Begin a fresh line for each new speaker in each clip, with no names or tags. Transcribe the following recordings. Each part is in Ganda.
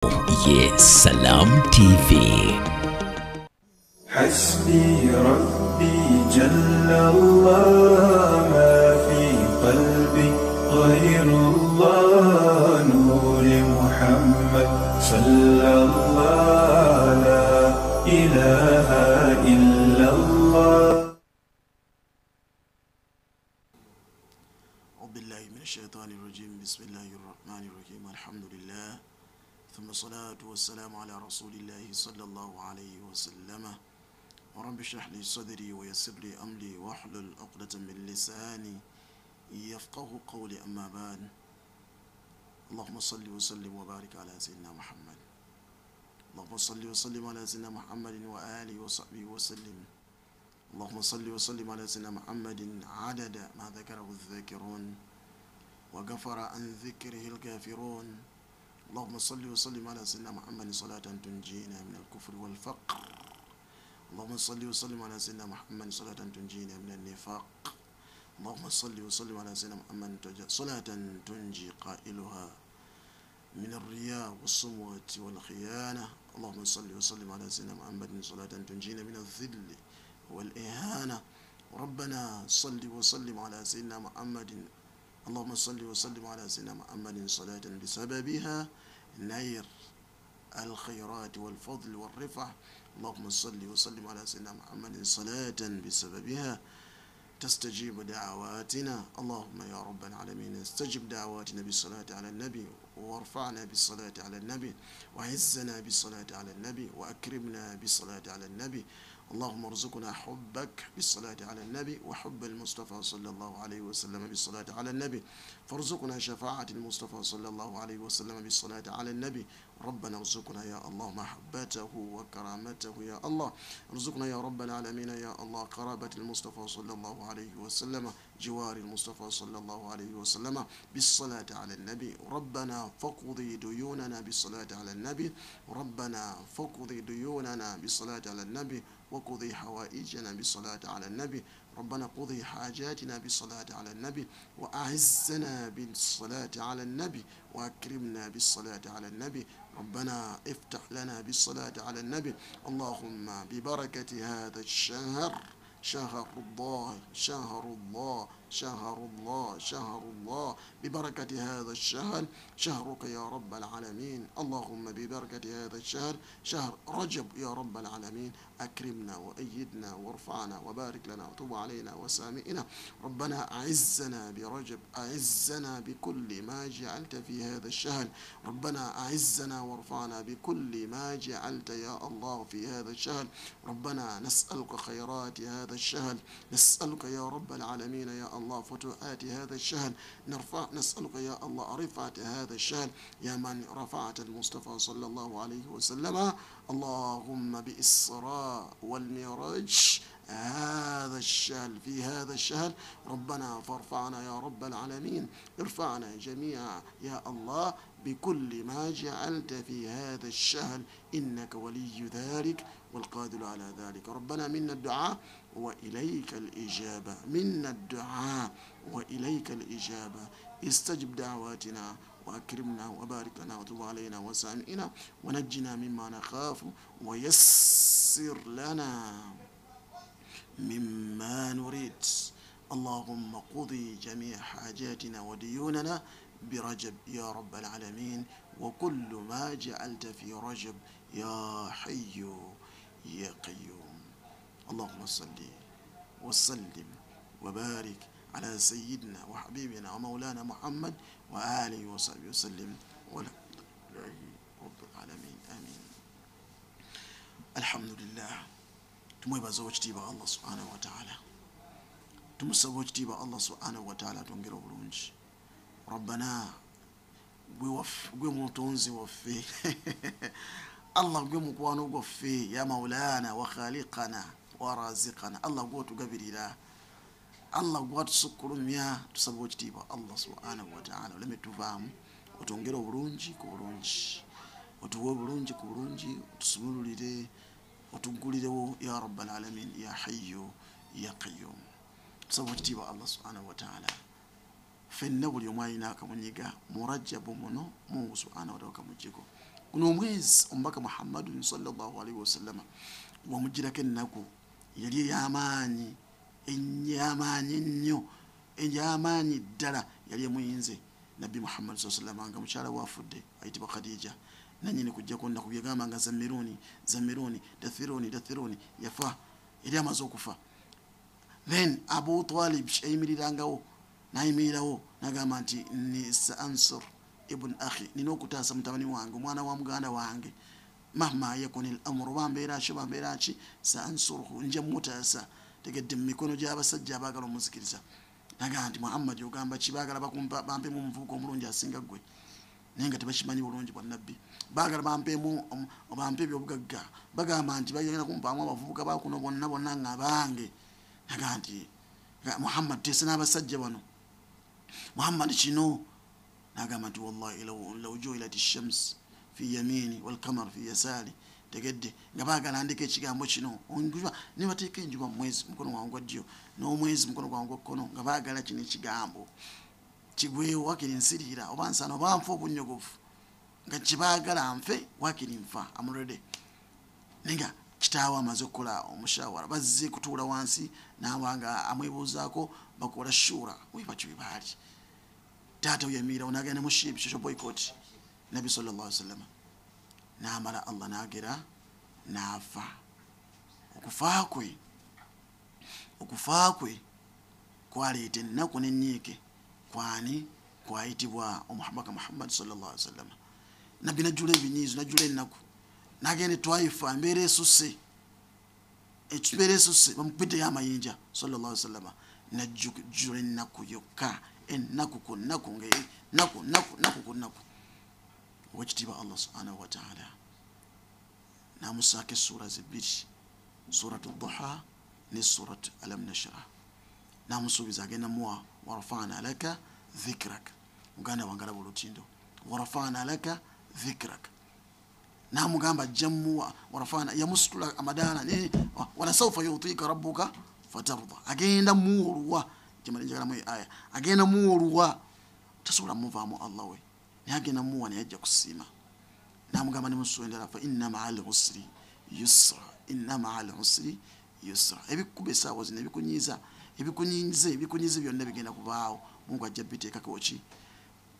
Ye Salam TV.
حسبي ربي جل الله ما في قلبي غير الله نور محمد صلى الله لا إله إلا الله.
أعوذ بالله من الشيطان الرجيم. بسم الله الرحمن الرحيم. الحمد لله ثم الصلاة والسلام على رسول الله صلى الله عليه وسلم. ورب اشرح لي صدري ويسر لي أمري واحلل عقدة من لساني يفقه قولي. أما بعد، اللهم صل وسلم وبارك على سيدنا محمد. اللهم صل وسلم على سيدنا محمد وآله وصحبه وسلم. اللهم صل وسلم على سيدنا محمد عدد ما ذكره الذاكرون وغفر عن ذكره الكافرون. اللهم صل وسلم على سيدنا محمد صلاة تنجينا من الكفر والفقر. اللهم صل وسلم على سيدنا محمد صلاة تنجينا من النفاق. اللهم صل وسلم على سيدنا محمد صلاة تنجي قائلها من الرياء والصموة والخيانة. اللهم صل وسلم على سيدنا محمد صلاة تنجينا من الذل والإهانة. ربنا صل وسلم على سيدنا محمد. اللهم صل وسلم على سيدنا محمد صلاة بسببها نير الخيرات والفضل والرفع. اللهم صل وسلم على سيدنا محمد صلاة بسببها تستجيب دعواتنا. اللهم يا رب العالمين استجب دعواتنا بالصلاة على النبي، وارفعنا بالصلاة على النبي، وعزنا بالصلاة على النبي، وأكرمنا بالصلاة على النبي. اللهم ارزقنا حبك بالصلاة على النبي، وحب المصطفى صلى الله عليه وسلم بالصلاة على النبي. فارزقنا شفاعة المصطفى صلى الله عليه وسلم بالصلاة على النبي. ربنا ارزقنا يا الله محبته وكرامته يا الله. ارزقنا يا رب العالمين يا الله قرابة المصطفى صلى الله عليه وسلم، جوار المصطفى صلى الله عليه وسلم بالصلاة على النبي. ربنا فقضي ديوننا بالصلاة على النبي. ربنا فقضي ديوننا بالصلاة على النبي، وقضي حوائجنا بالصلاة على النبي. ربنا قضي حاجاتنا بالصلاة على النبي، وأعزنا بالصلاة على النبي، وأكرمنا بالصلاة على النبي. ربنا افتح لنا بالصلاة على النبي. اللهم ببركة هذا الشهر، شهر الله شهر الله شهر الله شهر الله، ببركة هذا الشهر شهرك يا رب العالمين. اللهم ببركة هذا الشهر شهر رجب يا رب العالمين أكرمنا وأيدنا وارفعنا وبارك لنا وتب علينا وسامئنا. ربنا أعزنا برجب، أعزنا بكل ما جعلت في هذا الشهر. ربنا أعزنا وارفعنا بكل ما جعلت يا الله في هذا الشهر. ربنا نسألك خيرات هذا الشهر، نسألك يا رب العالمين يا الله فتوحات هذا الشهر. نسألك يا الله رفعة هذا الشهر، يا من رفعت المصطفى صلى الله عليه وسلم اللهم بإسراء والمعراج هذا الشهر، في هذا الشهر. ربنا فارفعنا يا رب العالمين، ارفعنا جميعا يا الله بكل ما جعلت في هذا الشهر، إنك ولي ذلك والقادر على ذلك. ربنا منا الدعاء وإليك الإجابة، منا الدعاء وإليك الإجابة. استجب دعواتنا وأكرمنا وبارك لنا وتب علينا وسامئنا، ونجنا مما نخاف، ويسر لنا مما نريد. اللهم قضي جميع حاجاتنا وديوننا برجب يا رب العالمين، وكل ما جعلت في رجب يا حي يا قيوم. اللهم صل وسلم وبارك على سيدنا وحبيبنا ومولانا محمد وآله وصحبه وسلم، والحمد لله رب العالمين. آمين. الحمد لله. tumwebaza ekitiibwa Allah subhanahu wa ta'ala, tumusaba ekitiibwa Allah subhanahu wa ta'ala atwongere obulungi. Rabbana gwe mutonzi waffe Allah gwe mukwano gwaffe, ya maulana wa khaliqana wa raziqana, Allah gwe otugabirira, Allah gwe atusukkulumya. Tusaba ekitiibwa Allah subhanahu wa ta'ala oleme tuvaamu, otwongere obulungi ku bulungi, otuwe obulungi ku bulungi, otusumululire, otugulirewo ya rabbal alamin, ya hayyu ya qayyum. Tusaba ekitiibwa Allah subhanahu wa ta'ala fenna buli omu alina akamunyiga murajjabu muno Mungu subhanahu wa ta'ala kamujjeko. guno omwezi omubaka Muhammadun sallallahu alaihi wasallam wamugirako ennaku yali ey'amaanyi ennyo ey'amaanyi ddala yali emuyinze nabbi Muhammad sallallahu alaihi wasallam nga mukyala wafudde ayitibwa Khadija nanyini kujjako nnaku byegamba nga zamiruni dathiruni yafa yali amaze okufa. Then Abu Talib ayimirirangawo nayimirirawo nagamba nti ni Ansur ibn akhi nina okutaasa mutabani wange omwana wa muganda wange mahma yakuni al-amru bambeera ki Ansurhu nja mutaasa tegedde mu mikono gy'abasajja abaagala omuzikiriza. Nagamba nti Muhammad yogamba ki baagala bampemu omuvubuka omulungi asinga ggwe naye nga tebakimanyi bulungi bwa nabbi baagala bampe ebyobugagga bagamba nti bagenda kumpaamu abavubuka bakuno bonna nga bange. Nagamba nti Muhammad teese n'abasajja bano Muhammad kino nagamba nti wallahi law ju'ilat ash-shams fi yamini wal qamar fi yasari tegedde nga baagala ndika ekigambo kino onjuba ne bateeka enjuba mwezi mukono gwange gwa ddyo n'omwezi mukono gwange gwa kkono nga baagala kino ekigambo kigwewo wakiri nsirira oba nsana oba nfa obunnyogovu nga kibaagala nfe wakiri nfa amulede nenga kitaawe amaze okukola omushawara bazze kutuula wansi n'abanga amwebuuzaako bakola shura wiba kibibaali taata uyamira onagenda mu ship shosho boycott nabi sallallahu alaihi wasallam n'amala Allah n'agera n'afa. okufa kwe kwaleeta ennaku n'ennyiike kwani kwayitibwa omuhamaka Muhammad sallallahu alaihi wasallam. Nabbi najjula ebinyiizo najjula ennaku nagenda Twaifa embeera esusse bamukubidde y'amayinja sallallahu alaihi wasallam najjula ennaku yokka ennaku ku nnaku nnaku ku nnaku wekitiibwa Allah subhanahu wa ta'ala namusaako essuura zibbiri suratu duha ne suratu alam nashrah namusuubiza agenda muwa warafana laka dhikrak muganda wange alaba olutindo warafana laka dhikrak namugamba jammuwa warafana yamusitula amadaala wala sawfa yutika rabbuka fatarda agenda muwoluwa kimali njagala aya agenda muwoluwa tasobola muvaamu Allah we naye agenda muwa naye ajja kusiima namugamba ne musuendera fa inna ma'al usri yusra ebikuba essaawa zino ebikunyize byonna bigenda kubaawo Mungu ajja biteekako ki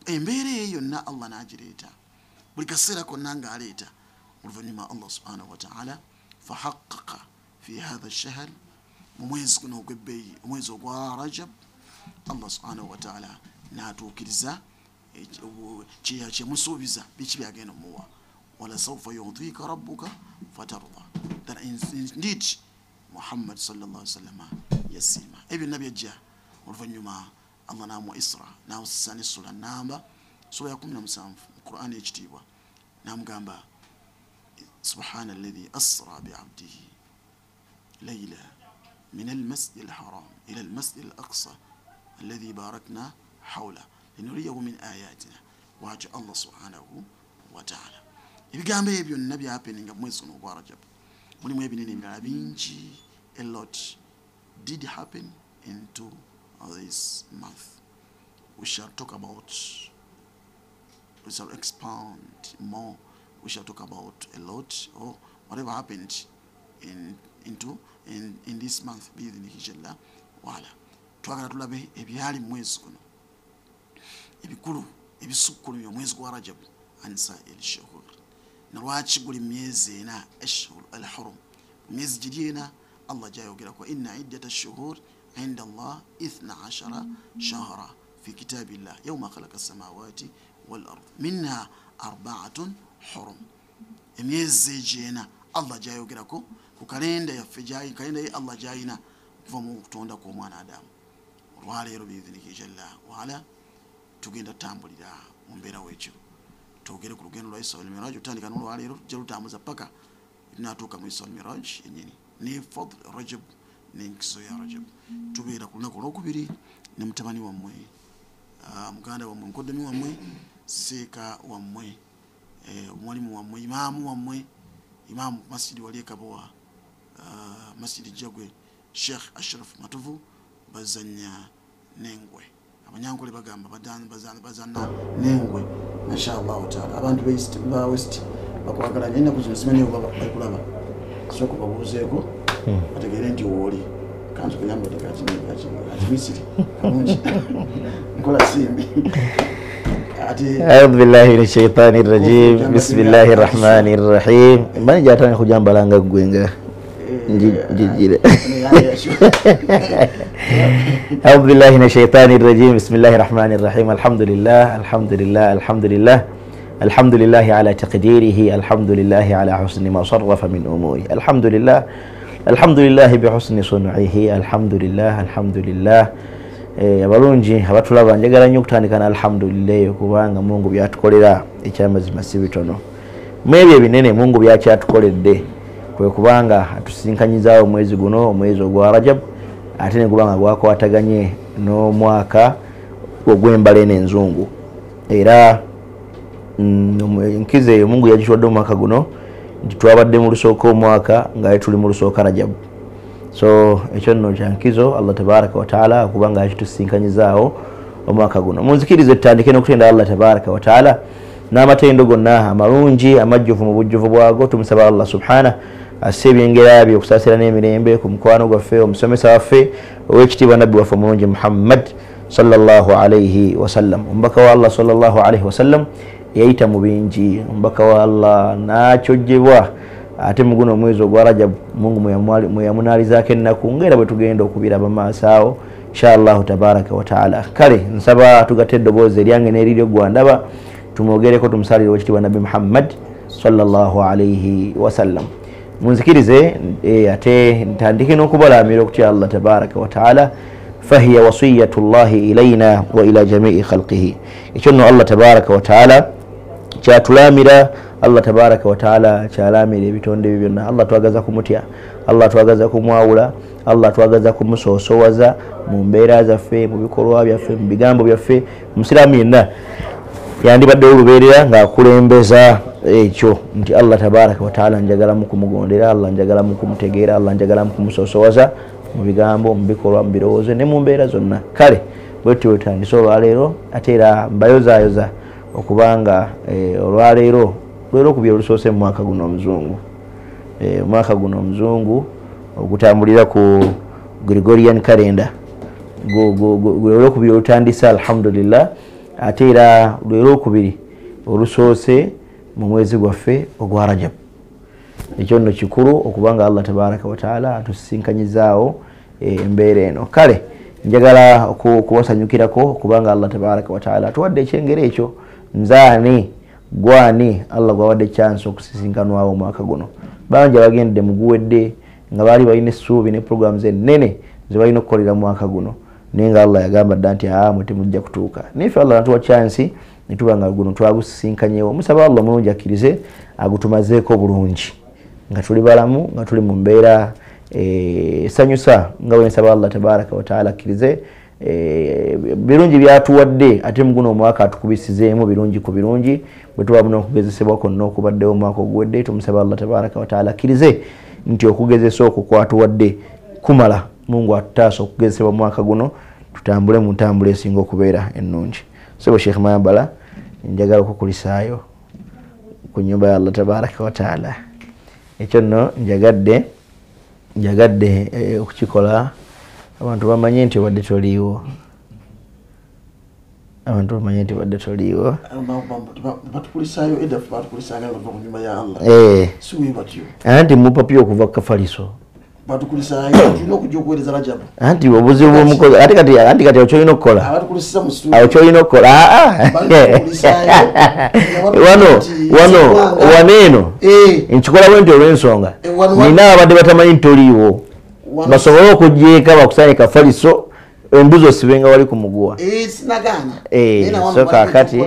embeera eyo yonna Allah n'agireeta buli kaseera konna ng'aleeta oluvannyuma Allah subhanahu wa ta'ala fahaqqaqa fi hadha ash-shahr mu mwezi guno ogw'ebbeeyi omwezi ogwa Rajab Allah subhanahu wa ta'ala n'atuukiriza kyemusuubiza biki byagenda muwa wala sawfa yu'tika rabbuka fatarda that indeed Muhammad sallallahu alaihi wasallam yasima ebyo nabyajja oluvannyuma Allah namuwa Isra nawusani sura namba sura ya 17 mu Qur'an ekitiibwa namugamba subhana alladhi asra bi'abdihi layla min al-masjid al-haram ila al-masjid al-aqsa alladhi barakna hawla linuriyahu min ayatina waja Allah subhanahu wa ta'ala. Ebigambo ebyo byonna byapeninga mwezi guno ogwa Rajab mulimu ebinene ebirala bingi. A lot did happen into this month. We shall talk about, we shall expound more, we shall talk about a lot or whatever happened in this month bi'idhnihi wala twagala tulabe ebyali mwezi guno ebikulu ebisukkulumya omwezi gwa Rajab ansa el-shuhur nalwaki guli myezi ena ashhur al-hurum myezi giri ena Allah jayogera ko inna iddata ash-shuhur inda Allah 12 shahra fi kitabillah yawma khalaqa as-samawati wal ard minha 4 hurum emyezi jena Allah jayogera ko ku kalenda yaffe jayi kalenda ye Allah jayina kuva mu kutonda kwa mwana Adamu olwaleero bi'idhnihi jalla wala tugenda tambulira mu mbeera w'ekyo tugere ku lugendo lwa Isra wal Miraj utandika n'olwaleero tujja lutambuza paka tunatuuka mu Isra wal Miraj yennyini ne fadl Rajab n'enkiso ya Rajab tubeera ku lunaku olwokubiri ne mutabani wammwe muganda wammwe mukoddomi wammwe seeka wammwe omwalimu wammwe imaamu wammwe imaamu masjidi wali Kabowa masjidi Jagwe Sheikh Ashraf Matuvu bazanya n'engwe abanyankole bagamba bazana n'engwe mashallah taala abantu ba West bakwagala nyina kuzimanyi baba bakulaba soko babuzeeko ategere nti woli kanzu kuyamba tekati Misiri kalungi nkola simbi
أعوذ بالله من الشيطان الرجيم بسم الله الرحمن الرحيم من جاتني خجام بلانغا غوينغا أعوذ بالله من الشيطان الرجيم بسم الله الرحمن الرحيم الحمد لله الحمد لله الحمد لله الحمد لله على تقديره الحمد لله على حسن ما صرف من أموره الحمد لله الحمد لله بحسن صنعه الحمد لله الحمد لله abalungi abatulaba njagala nnyo okutandikana alhamdulillah kubanga Mungu byatukolera ekyamazima si bitono mwebyo ebinene Mungu byakyatukoledde kwe kubanga atusinkanyizaawo omwezi guno omwezi ogwa Rajab ate ne kubanga gwakwataganye n'omwaka ogw'embala n'enzungu era nkize eyo Mungu yagitwadde omwaka guno nti twabadde mu lusooka omwaka nga tuli mu lusooka Rajab so ekyo nno kyankizo Allah tabaraka wa taala kubanga akitusinkanyizaawo omwaka guno munzikirize tutandike n'okutenda Allah tabaraka wa taala n'amatendo gonna amalungi amajjuvu mu bujjuvu bwago tumusaba Allah subhana asse ebyengera bye okusaasira n'emirembe ku mukwano gwaffe omusomesa waffe ow'ekitiibwa nabbi waffe omulungi Muhammad sallallahu alayhi wasallam omubaka wa Allah sallallahu alayhi wasallam yayita mu bingi omubaka wa Allah n'akyojjebwa ate muguno omwezi ogwa Rajab Mungu mweyamunalizaako ennaku ng'era bwe tugenda okubiraba maaso awo inshallah tabaraka wa taala kale nsaba tugatte eddoboozi eryange n'eriryo gwandaba tumwogereko tumusalire wekitiibwa nabbi Muhammad sallallahu alayhi wasallam munzikirize ate ntandike n'okubalaamira okutya Allah tabaraka wa taala fahiya wasiyatullahi ilayna wa ila jamii khalqihi ekyo nno Allah tabaraka wa taala kyatulaamira Allah tabaraka wa taala kyalamira ebitonde ebyo byonna Allah twagaza kumutya Allah twagaza kumwawula Allah twagaza kumusoosowaza mu mbeera zaffe mu bikolwa byaffe mu bigambo byaffe omusiraamu yenna yandibadde olubeerera ng'akulembeza ekyo nti Allah tabaraka wa taala njagala mu kumugondera Allah njagala mu kumutegeera Allah njagala mu kumusoosowaza mu bigambo mu bikolwa mu birowoozo ne mu mbeera zonna kale bwetyo wetandise olwaleero ate era mbayozaayoza okubanga olwaleero lwero kubye olusoose mu mwaka guno omuzungu mwaka guno omuzungu ogutambulira ku Gregorian calendar lwero kubye olutandisa alhamdulillah ate era lwero kubiri olusoose mu mwezi gwaffe ogwa Rajab ekyo nno kikulu okubanga Allah tabaraka wa taala atusinkanyizaawo embeera eno kale njagala kubasanyukirako okubanga Allah tabaraka wa taala atuwadde ekyengero ekyo nzaani gwani Allah gwawadde chance okusisinkanwawo omwaka guno bangi abagendedde muguwedde nga baali balina essuubi ne programs ennene ze balina okukolera mwaka guno naye nga Allah yagamba dda nti mwe temujja kutuuka naife Allah natuwa chance ne tuba nga guno twagusisinkanyewo musaba Allah mulungi akkirize agutumazeeko bulungi nga tuli balamu nga tuli mu mbeera sanyusa nga bwe nsaba Allah tabaraka wa taala akkirize birungi byatuwadde ate muguno omwaka atukubisizeemu birungi ku birungi bwe tuba buno okugezesebwa kwonna okubaddewo omwaka oguwedde tumusaba Allah tabaraka wa taala akkirize nti okugezesa okwo kwatuwadde kumala Mungu atutaasa okugezesebwa mwaka guno tutambule mu ntambula esinga okubeera ennungi sebo Sheikh Mayambala njagala okukulisaayo ku nnyumba ya Allah tabaraka wa taala ekyo nno njagadde okukikola abantu bamanye nti wadde toliiwo abantu bamanye nti wadde toliiwo
batukulisaayo edda batukulisanga bava ku nyumba ya Allah siwe batyo
anti mupapi okuva ku kafaliso
batukulisaayo tulina okujja okuweereza Rajab
anti obuzibu bw'omukozi anti kati okyolina okukola
abatukulisisa mu studio
okyolina okukola wano eno nkikola bwe nti olw'ensonga nina abadde batamanyi nti toliiwo basobole okujjeeka bakusanye kafaliso embuzi osibenga wali ku muguwa
sinagaana
so kakati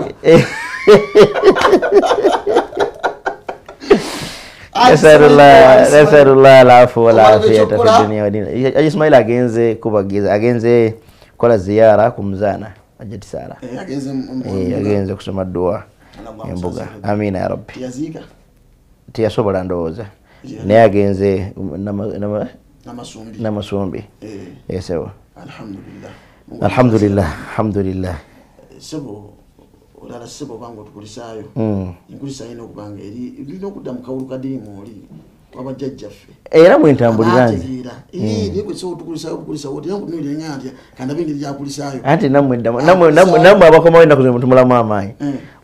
nasalullah alafu walafiyata fi dunia wa dini Ismail agenze kola ziyara ku muzaana ajjatisala agenze kusoma dua embuga amina ya rabbi tiyasobola ndowooza naye agenze namasumbi yesewa alhamdulillah
sebo olala sebo bango tukulisaayo inkulisa ino kubanga eri okudda mu kawulu kadimu oli wabajjajjaffe
era mwentambuliranje
niko so tukulisaayo wote yangu nuli nyanja kanda bingi lyakulisaayo
ati namwe abakoma wenda kuzimba tumulamu amaanyi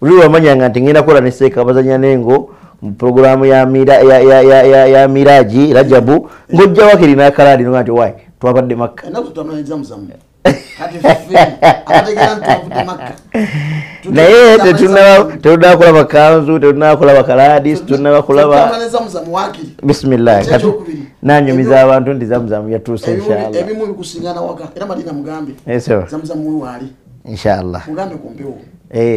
uli wamanyanga nti ngenda kola ne seeka abazanya nengo mu programu ya Miraji Rajabu ngojja wakiri nakaladi ngati wai twabadde Makka
nazo tutamanya zamu kati fifi ategera ntwavude Makka
naye tetuna kola bakanzu tetuna kola bakaladi tetuna kola ba
zamu wakiri
bismillah kati nanyumiza abantu ndi zamu yatuuse inshallah
ebimu bikusingana waka era madina mugambe
eso
zamu wali
inshallah
mugambe kumpewo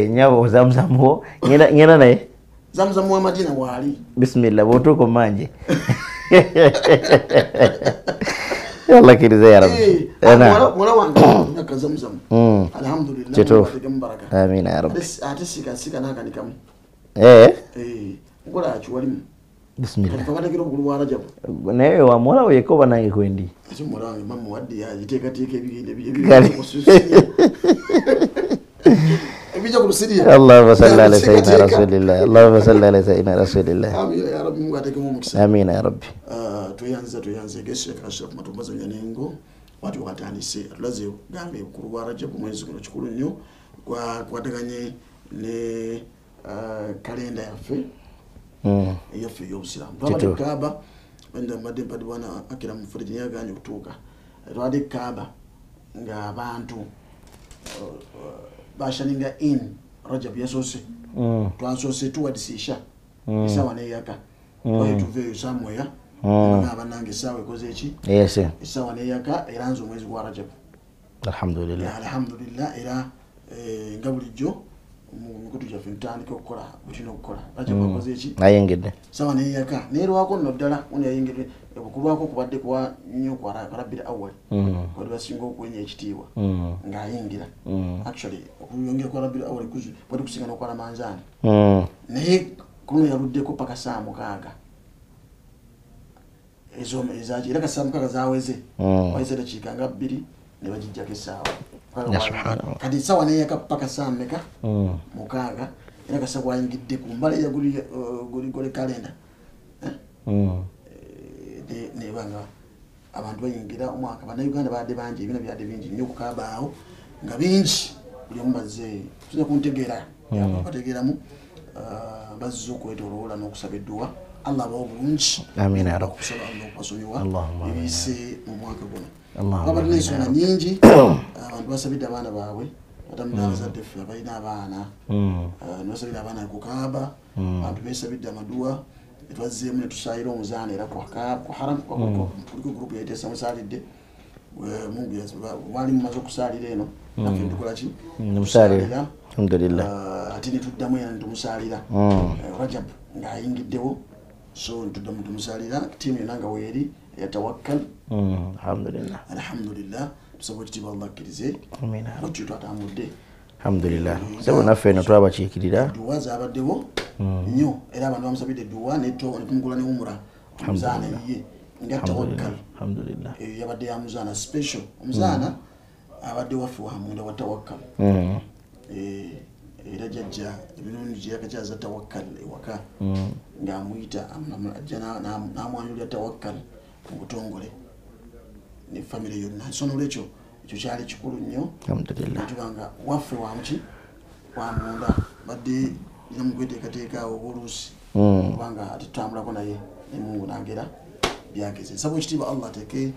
nyabo zamu ngena naye
zamu wa madina wali
bismillah botuko manje Allah kirize ya rabbi
mola wange naka zamu alhamdulillah baraka
amin ya rabbi
ate sika nakanikamu ngola achiwalimu
bismillah
kamata kiro kulwa Rajab
naye wa mola wekoba nange kwendi
ati mola wange mamu waddi yajiteka ebigende ebija kurusiria
Allahumma salli ala sayyidina rasulillah Allahumma salli ala sayyidina rasulillah
amin ya rabbi mungu ateke mu mukisa
amin ya rabbi
tuyanze geshe Ashraf Matumbazo nyanengo watu wakatandise atulaze gambe kulwa Rajab mwezi kuno kikulu nnyo kwateganye ne kalenda yaffe yaffe y'obusiramu twabadde Kaaba wenda mbadde mpadi bwana Akira Mufuriji yaganye kutuuka twabadde Kaaba nga abantu bashaninga in Rajab yasoose twasoose tuwadisisha isawa neyaka tuveyo samweya abanange isawa ekoze eki isawa neyaka era nze omwezi gwa Rajab alhamdulillah era nga bulijjo mukutu gyaffe ntandika okukola bwetulina okukola Rajab akoze eki
ayengedde
sawa neyaka nerwako nno ddala ono yayengedde okulwako kubadde kwa nnyo kwa Rabiul Awwal wali basinga okwenya ekitiibwa ng'ayingira actually okuyongera kwa Rabiul Awwal bwali kusinga n'okwala manzaani naye kuno yaluddeko paka saa 6 ezo ezaki era saa 6 zaaweze wayise dakiika nga 2 ne bagijjako essaawa kati sawa neyaka paka saa 6 era kasa bwayingidde ku mbala ya guli kalenda nebanga abantu bayingira omwaka bannayuganda badde bangi ebina byadde bingi nnyo okukabaawo nga bingi buli omu bazze tujja kuntegeera bategeeramu bazze okwetoloola n'okusaba edduwa Allah abawo bulungi
amiina ya rabbi
okusaba Allah okubasonyiwa
Allahumma amiina
ebise mu mwaka guno
Allahumma
abalina ensonga nyingi abantu basabidde abaana baabwe bazadde ffe abalina abaana nibasabidde abaana kukaaba abantu besabidde amaduwa etwazzeemu netusaayira omuzaana era ku haram tuliko gurupu yaiteesa musaalidde mungu wali mumaze okusaalira eno naffe tukolaki
musaalira alhamdulillah
ate netuddamu era netumusaalira Rajab ng'ayingiddewo so ntuddamu tumusaalira tiimu yonna nga weeri yatawakkal alhamdulillah tusaba ekitiibwa Allah akkirize okyo twatambudde
alhamdulillah sebo naffe eno twabakiikirira
duwa zabaddewo nnyo era abantu bamusabidde duwa netumugula ne umura omuzaana ye nga tawakkal
alhamdulillah
yabadde ya muzaana special omuzaana abadde waffe wamunda wa tawakkal era jajja ebirungi yakakyaza tawakkal ewaka ng'amuyita ajja n'amwanjulira tawakkal mu butongole ne famire yonna so n'olwekyo ekyo kyali kikulu nnyo tubanga waffe wamuki wamunda badde ina mukweteekateekaawo obuluusi kubanga tetutambulako naye nemungu nagera byageze nsaba ekitiibwa Allah ateke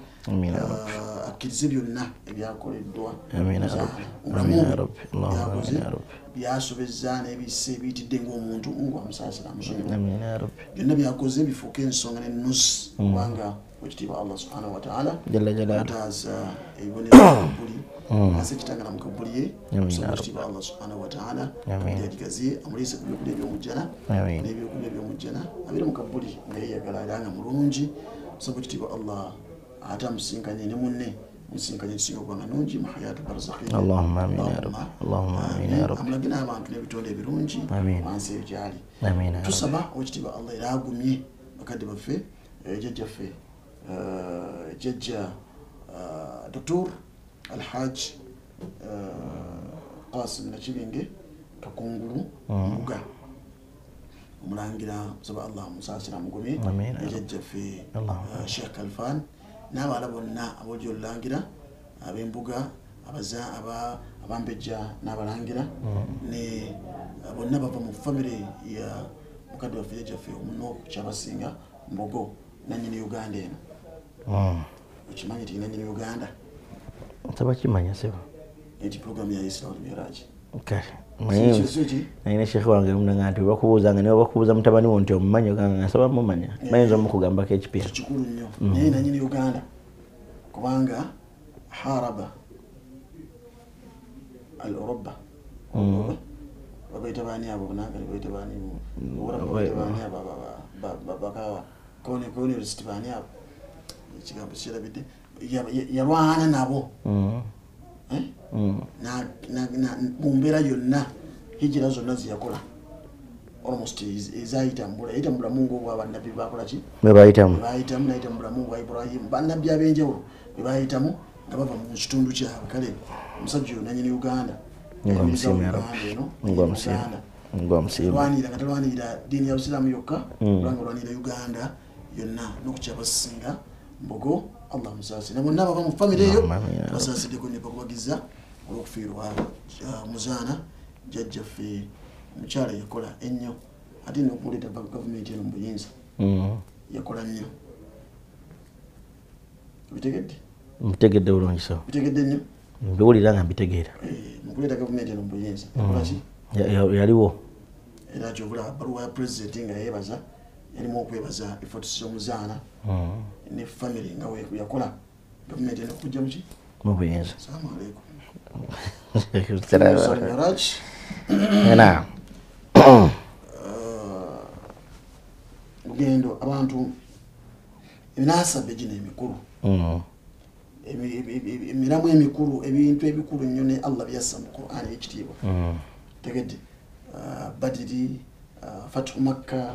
akkirize byonna ebyakoleddwa byasobezza n'ebisse ebiyitidde ng'omuntu mungu amusaasira amusonyiwa byonna byakoze bifuuka ensonga n'ennusi kubanga ekitiibwa Allah subhanahu wa ta'ala taasa ebibonero buli ase kitangala mu kabuli ye ekitiibwa Allah subhanahu wa ta'ala yagigaziye amuliise ku byokulya ebyomujjana n'ebyokulya ebyomujjana abeere mu kabuli nga yeyagala era nga mulungi sabo ekitiibwa Allah ate amusinkanye ne munne musinkanye ekisinga okuba nga nungi mu hayatu barzakhin
Allahumma amin ya rabbi Allahumma amin ya rabbi
amulage n'abantu n'ebitonde ebirungi wansi ebyali tusaba ekitiibwa Allah era agumye bakadde baffe jjajjaffe jjajja Dr. Alhaj Qasim Nakibinge kakungulu mbuga omulangira saba Allah musasira mugumi ejjaffe Sheikh Kalfan n'abala bonna abojja olulangira ab'embuga abambejja n'abalangira ne bonna bava mu famire ya mukadde waffe ejjaffe omuno kyabasinga mbogo nanyini Uganda eno ukimanyi ti nanyini Uganda
nsaba kimanya sebo
eti program ya Isra Miraj
naine shekhe wange munanga nti bakubuuzanga ne bakubuuza mutabani wo nti omumanyi oganga nsaba mumanya bayinza omukugambako ekipira
kikulu nnyo naye nanyini Uganda kubanga haraba al-Europa babaita bani abo bananga babaita bani abo bakawa kone university bani abo ekigambo kirabidde yalwana nabo mu mbeera yonna hijira zonna ziyakola almost ezayitambula mungu obwabannabbi bakola ki
bebayitamu
nayita mu bulamu bwa Ibrahim bannabbi ab'enjawulo bebayitamu nga bava mu kitundu kyabwe kale omusajja oyo nanyini Uganda nga talwanirira ddiini ya Busiraamu yokka kubanga olwanirira Uganda yonna n'okukyabasinga mbogo Allah musasi na bonna bava mu family eyo basasiddeko ne bakubagiza olw'okufiirwa muzaana jjajjaffe omukyala yakola ennyo ate n'okuleeta gavumenti eno mu buyinza yakola nnyo
mbitegedde bulungi so
bitegedde nnyo
mbiwulira nga mbitegeera
mukuleeta gavumenti eno mu buyinza yakola ki
yaliwo
era kyobula baluwa ya president nga yeebaza yalimu okwebaza efforts z'omuzaana ne family nga yakola gavumenti eno okujja muki
mu buyinza
salamu alaikum
Miraj
lugendo abantu ebinasabbe gino emikulu emiramu emikulu ebintu ebikulu nnyo ne Allah byassa mu Qur'an ekitiibwa tegedde Badiri Fathu Makka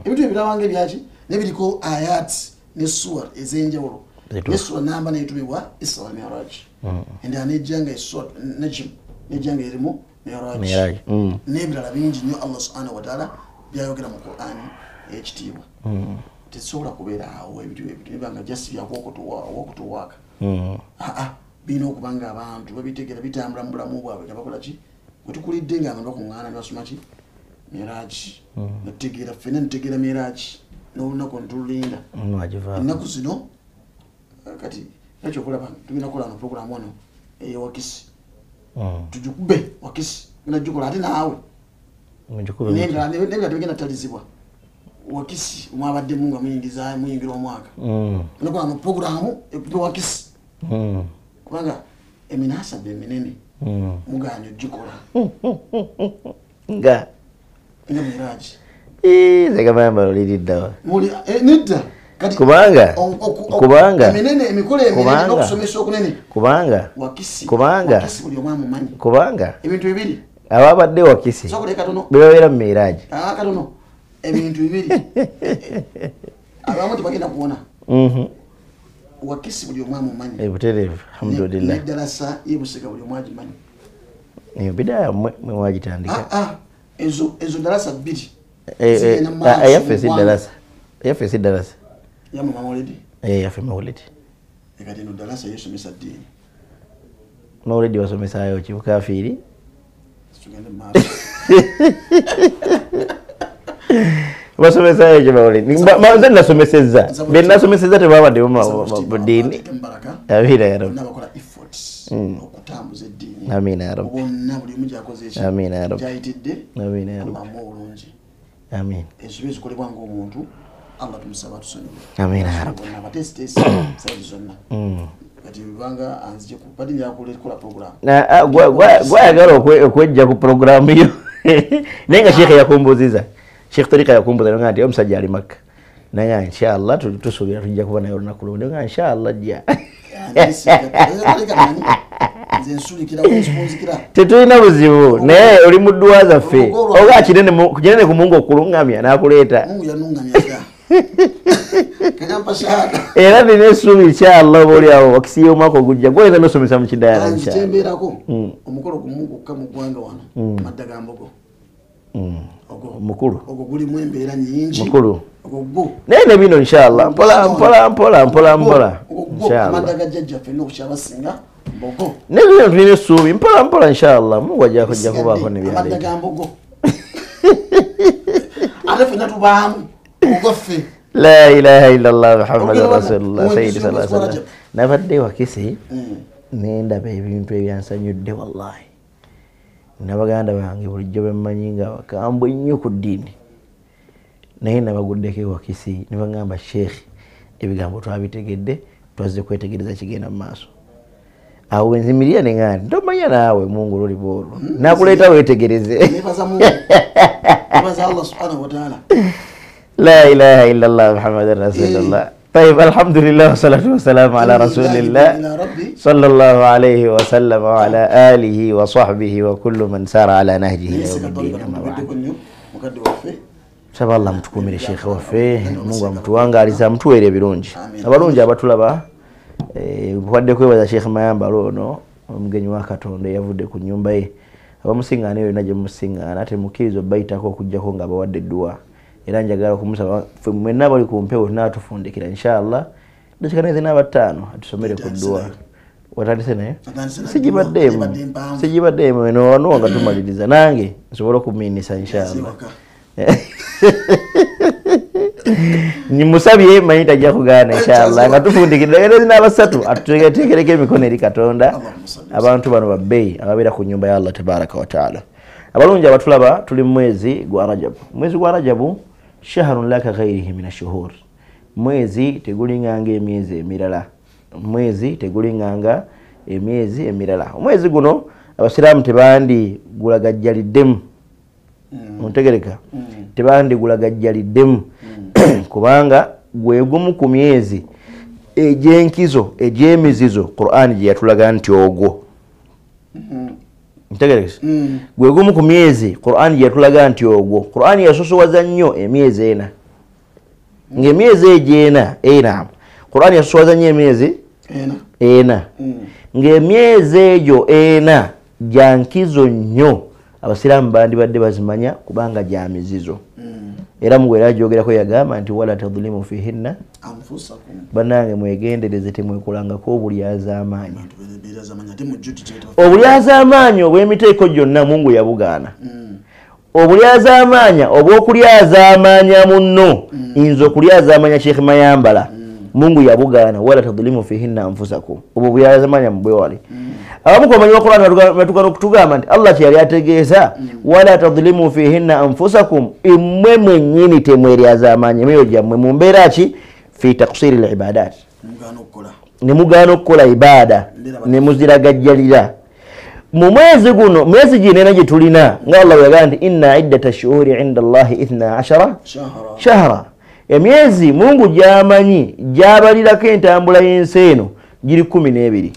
ebintu ebirabanga ebyaki nebiriko ayat ne suwar ez'enjawulo Yesu namba netumibwa Isra Miraj enda nejjanga esot najim nejjanga erimu Miraj nebirala bingi nnyo Allah subhanahu wa ta'ala byayogera mu Qur'an ekitiibwa tesobola kubeera awo ebintu ebanga just byakuwokutuwaaka bina okubanga abantu babitegera bitambula mu bulamu bwabwe nga bakola ki bwe tukulidde nga abantu bakuŋŋaana ne basoma ki Miraj netutegeera ffenna ntutegeera Miraj n'olunaku ntululinda ennaku zino kati ekyokulaba tugenda kukola no program ono ey'Wakisi tugikube Wakisi nagikola ate naawe nebira tebigenda talizibwa Wakisi omwabaddemu nga muyingira omwaka nakola no program ekube Wakisi kubanga eminasaba eminene muganya ogikola
nga
Miraj
zegamamba oliriddawa
nedda
kubanga
eminene emikolo eminene n'okusomesa okunene
kubanga
Wakisi buli omu amumanyi
kubanga
ebintu bibiri
ababadde Wakisi bebabeera mu Miraj
katono ebintu bibiri abamu tebagenda kuwona Wakisi buli omu amumanyi
butereevu alhamdulillah
neddalasa y'ebusega buli omu agimanyi
eyo bidaya mwe wagitandika
ezo dalasa bbiri
yaffe si dalasa
yamu mawulidi
yaffe mawulidi
ekati eno dalasa yesomesa ddiini
mawulidi wasomesaayo kibukafiiri
tugende mu maaso
basomesaayo kye mawulidi nze nasomesezza benasomesezza tebabadde mu ddiini abira ya rabbi
nabakola efforts okutambuza eddiini
amina ya rabbi
bonna buli omu gyakoze eki
amina ya rabbi
gyayitidde
amina ya rabbi
amu obulungi
amin
ensobi ezikolebwa ng'omuntu Allah tumusaba tusonyiwe
amina ya rabbi
abateesiteesi saidi zonna kati bibanga anzije kupadi njakulekola program
gwayagala okwejja ku programu yo naye nga sheekhe yakumbuziza sheekh Tariqa yakumbuza nga nti omusajja ali Makka naye inshallah tusuubira tujja kuba naye olunaku lundi nga inshallah jja tetulina buzibu naye oli mu dduwa zaffe oba kinene ku Mungu okuluŋŋamya n'akuleeta era nina essuubi inshallah oba oliawo wakisiya omwaka ogujja gwoyinza nosomesa mu kidaala
nkitembeerako omukolo gumu gukka mu ggwanga wano madda ga mbogo
mukulu
ogwo gulimu embeera nnyingi
mukulu
ogwo
naye ne bino inshallah mpola inshallah
amadda ga jjajjaffe n'okukyabasinga mbogo
ne bino tulina essuubi mpola inshallah Mungu ajja kubaako ne
amadda
byaleeta
ga mbogo ate ffenna tubaamu ogwaffe
la ilaha illallah muhammadur rasulullah sayyidi sallallahu alaihi wasallam nabadde wakisi nendaba ebintu ebyansanyudde wallahi nabaganda bange bulijjo bemmanyi nga bakambwe nnyo ku ddiini naye nabaguddeko ewakisi ne bagamba sheekh ebigambo twabitegedde twazze kwetegereza kigenda mu maaso awo wenzimirira ne ngandi ntomanya naawe Mungu luli boolwo nakuleeta weetegereze
nebaza Allah subhanahu wa ta'ala
la ilaha illallah muhammadur rasulullah طيب الحمد لله والصلاة والسلام على رسول الله صلى الله عليه وسلم وعلى آله وصحبه وكل من سار على نهجه يوم الدين أما بعد saba Allah mtukumire Sheikh waffe Mungu amtuwangaliza mtuwere birungi abalungi abatulaba wadde kwebaza Sheikh Mayambala ono omugenyi wa Katonda yavudde ku nyumba ye abamusingana eyo naje musingana ate mukirizo bayitako okujjako nga bawadde dua era njagala okumusaba mwenna bali ku mpewo natufundikira inshallah ndikana zina batano atusomere ku dua watandise naye sijibaddemu eno nga tumaliriza nange nsobola okuminisa inshallah nimusabye mayita ajja kugaana inshallah nga tufundikira era zina abasatu atutegereke emikono eri Katonda abantu bano babbeyi ababeera ku nyumba ya Allah tabaraka wa taala abalungi abatulaba tuli mwezi gwa Rajabu shahrun laka ghairihi min ash-shuhur mwezi tegulinganga emyezi emirala omwezi guno abasiraamu tebandi gulagajjaliddemu ontegereka tebandi gulagajjaliddemu kubanga gwe gumu ku myezi egy'emizizo Qur'an gye yatulaga nti ogwo ntegereka gwe gumu ku myezi Qur'an gye yatulaga nti ogwo Qur'an yasosowaza nnyo emyezi ena ng'emyezi ena Qur'an yasosowaza nnyo emyezi ena ng'emyezi egyo ena gya nkizo nnyo abasiraamu bandibadde bazimanya kubanga gya mizizo era mugwera agyogerako yagamba nti wala tadhlimu fihinna
anfusakum
banange mwegendereze temwekolangako obulyazamaanyi obulyazamaanyi obw'emiteeko gyonna Mungu yabugaana obulyazamaanya obw'okulyazamaanya munno nze okulyazamaanya Sheikh Mayambala Mungu yabugaana wala tadhlimu fihinna anfusakum obwo bulyazamaanya mubwewale abamu kwamanyi Qur'an batugana okutugamba nti Allah kyali ategeeza wala tadhlimu fihinna anfusakum immwe mwennyini temweryazamaanya emyoyo gyammwe mu mbeera ki fi taqsiri al-ibadat ne mugaana okukola ibada ne muziragajjalira mu mwezi guno mwezi gino gye tulina nga Allah yagamba nti inna iddata shuhuri inda Allahi 12 shahra emyezi Mungu gyamanyi gyabalirako entambula y'ensi eno giri 12